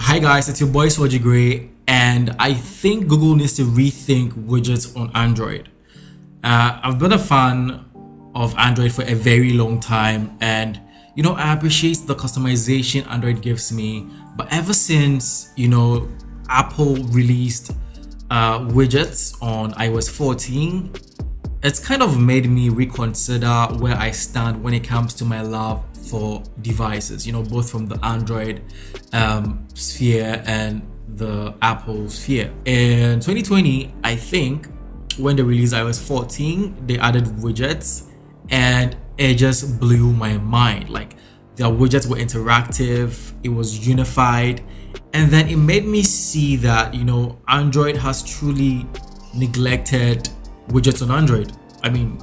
Hi guys, it's your boy Swaji Gray, and I think Google needs to rethink widgets on Android. I've been a fan of Android for a very long time, and I appreciate the customization Android gives me. But ever since Apple released widgets on iOS 14, it's kind of made me reconsider where I stand when it comes to my love for devices, both from the Android sphere and the Apple sphere. In 2020, I think, when they released iOS 14, they added widgets, and it just blew my mind. Like, their widgets were interactive, it was unified, and then it made me see that Android has truly neglected widgets on Android. I mean,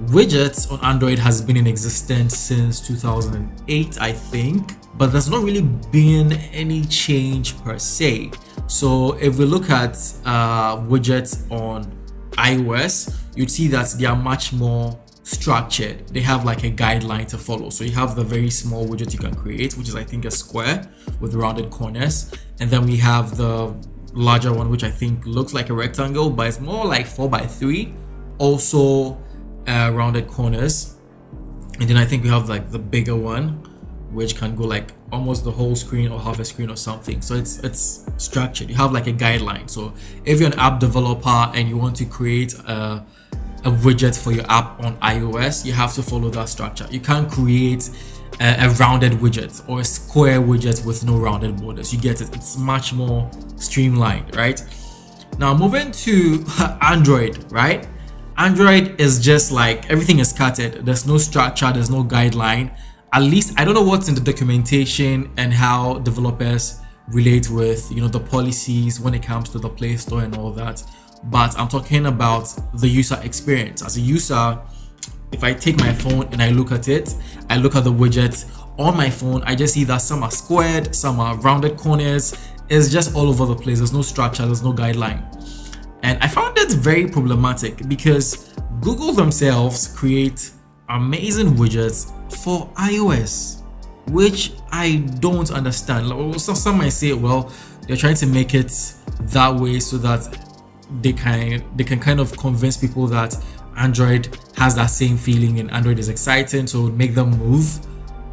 widgets on Android has been in existence since 2008, I think, but there's not really been any change per se. So if we look at widgets on iOS, you'd see that they are much more structured. They have like a guideline to follow. So you have the very small widget you can create, which is I think a square with rounded corners, and then we have the larger one, which I think looks like a rectangle, but it's more like 4x3, also rounded corners. And then I think we have like the bigger one, which can go like almost the whole screen or half a screen or something. So it's structured. You have like a guideline. So if you're an app developer and you want to create a widget for your app on iOS, you have to follow that structure. You can't create a rounded widget or a square widget with no rounded borders. You get it. It's much more streamlined, right? Now moving to Android, right? Android is just like everything is scattered. There's no structure, there's no guideline. At least I don't know what's in the documentation and how developers relate with the policies when it comes to the Play Store and all that, but I'm talking about the user experience. As a user, if I take my phone and I look at it, I look at the widget on my phone, I just see that some are squared, some are rounded corners. It's just all over the place. There's no structure, there's no guideline. And I found it very problematic because Google themselves create amazing widgets for iOS, which I don't understand. Some might say, well, they're trying to make it that way so that they can kind of convince people that Android has that same feeling and Android is exciting, so make them move.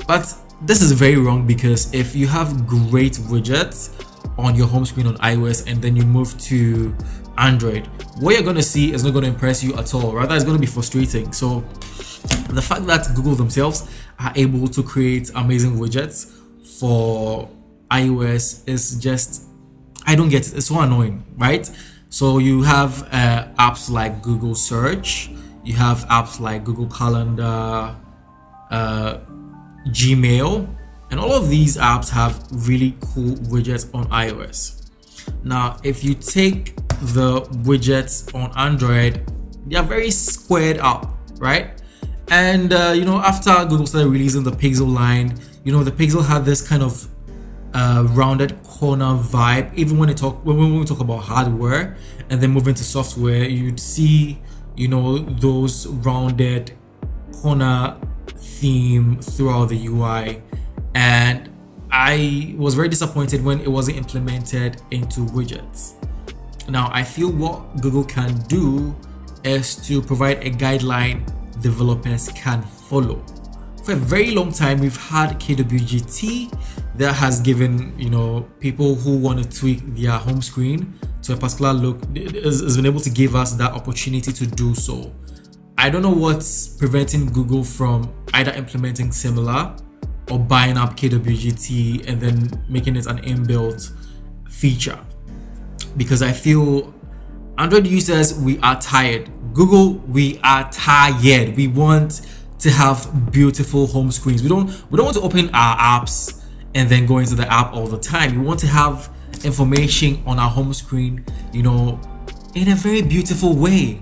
But this is very wrong, because if you have great widgets on your home screen on iOS and then you move to Android, what you're going to see is not going to impress you at all. Rather, it's going to be frustrating. So the fact that Google themselves are able to create amazing widgets for iOS is just, I don't get it. It's so annoying, right? So you have apps like Google Search, you have apps like Google Calendar, Gmail, and all of these apps have really cool widgets on iOS. Now, if you take the widgets on Android, they are very squared up, right? And after Google started releasing the Pixel line, the Pixel had this kind of rounded corner vibe. Even when we talk about hardware and then move into software, you'd see those rounded corner theme throughout the UI, and I was very disappointed when it wasn't implemented into widgets. Now, I feel what Google can do is to provide a guideline developers can follow. For a very long time, we've had KWGT that has given people who want to tweak their home screen to a particular look, has been able to give us that opportunity to do so. I don't know what's preventing Google from either implementing similar or buying up KWGT and then making it an inbuilt feature, because I feel Android users, we are tired. Google, we are tired. We want to have beautiful home screens. We don't want to open our apps and then go into the app all the time. We want to have information on our home screen, in a very beautiful way.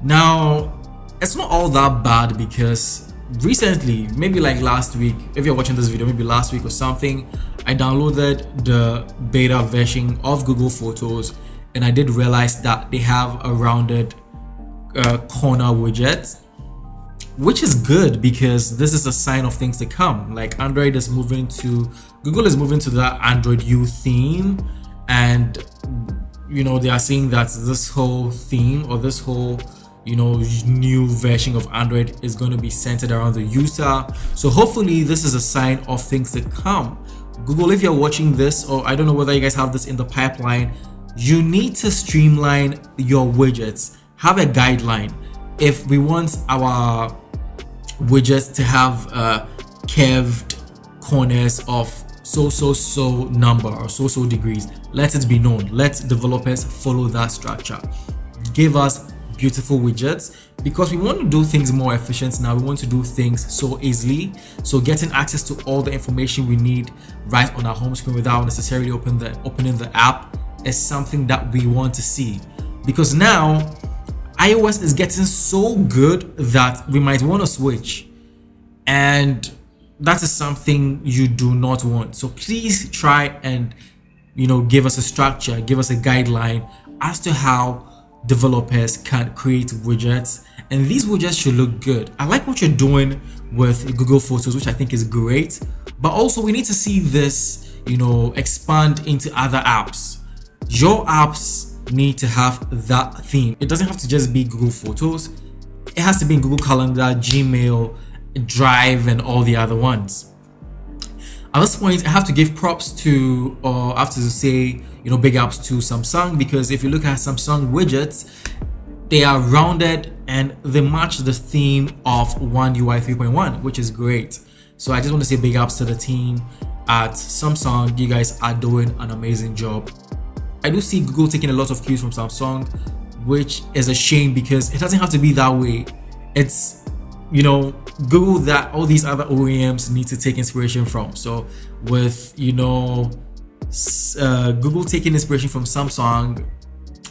Now, it's not all that bad, because recently, maybe like last week, if you're watching this video, maybe last week or something, I downloaded the beta version of Google Photos, and I did realize that they have a rounded corner widget. which is good because this is a sign of things to come. Like Google is moving to the Android U theme, and they are saying that this whole theme, or this whole new version of Android is going to be centered around the user. So hopefully this is a sign of things to come. Google, if you're watching this, or I don't know whether you guys have this in the pipeline, you need to streamline your widgets. Have a guideline. If we want our widgets to have curved corners of so number or so degrees, let it be known. Let developers follow that structure. Give us beautiful widgets, because we want to do things more efficient now. We want to do things so easily, so getting access to all the information we need right on our home screen without necessarily opening the app is something that we want to see. Because now iOS is getting so good that we might want to switch, and that is something you do not want. So please try and give us a structure, give us a guideline as to how developers can create widgets, and these widgets should look good. I like what you're doing with Google Photos, which I think is great, but also we need to see this expand into other apps. Your apps need to have that theme. It doesn't have to just be Google Photos. It has to be in Google Calendar, Gmail, Drive, and all the other ones. At this point, I have to give props to, or I have to say, big ups to Samsung, because if you look at Samsung widgets, they are rounded and they match the theme of One UI 3.1, which is great. So I just want to say big ups to the team at Samsung. You guys are doing an amazing job. I do see Google taking a lot of cues from Samsung, which is a shame because it doesn't have to be that way. It's Google that all these other OEMs need to take inspiration from. So with Google taking inspiration from Samsung,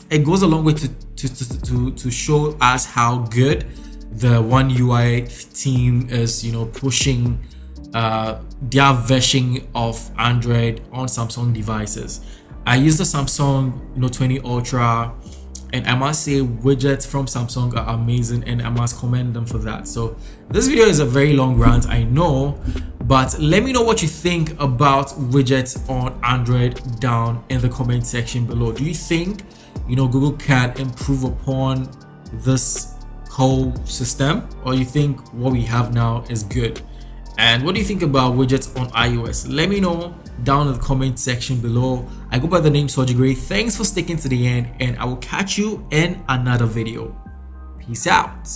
it goes a long way to show us how good the One UI team is pushing their version of Android on Samsung devices. I use the Samsung Note 20 Ultra, and I must say widgets from Samsung are amazing, and I must commend them for that. So this video is a very long rant, I know, but let me know what you think about widgets on Android down in the comment section below. Do you think Google can improve upon this whole system, or you think what we have now is good? And what do you think about widgets on iOS? Let me know down in the comment section below. I go by the name Gray. Thanks for sticking to the end, and I will catch you in another video. Peace out.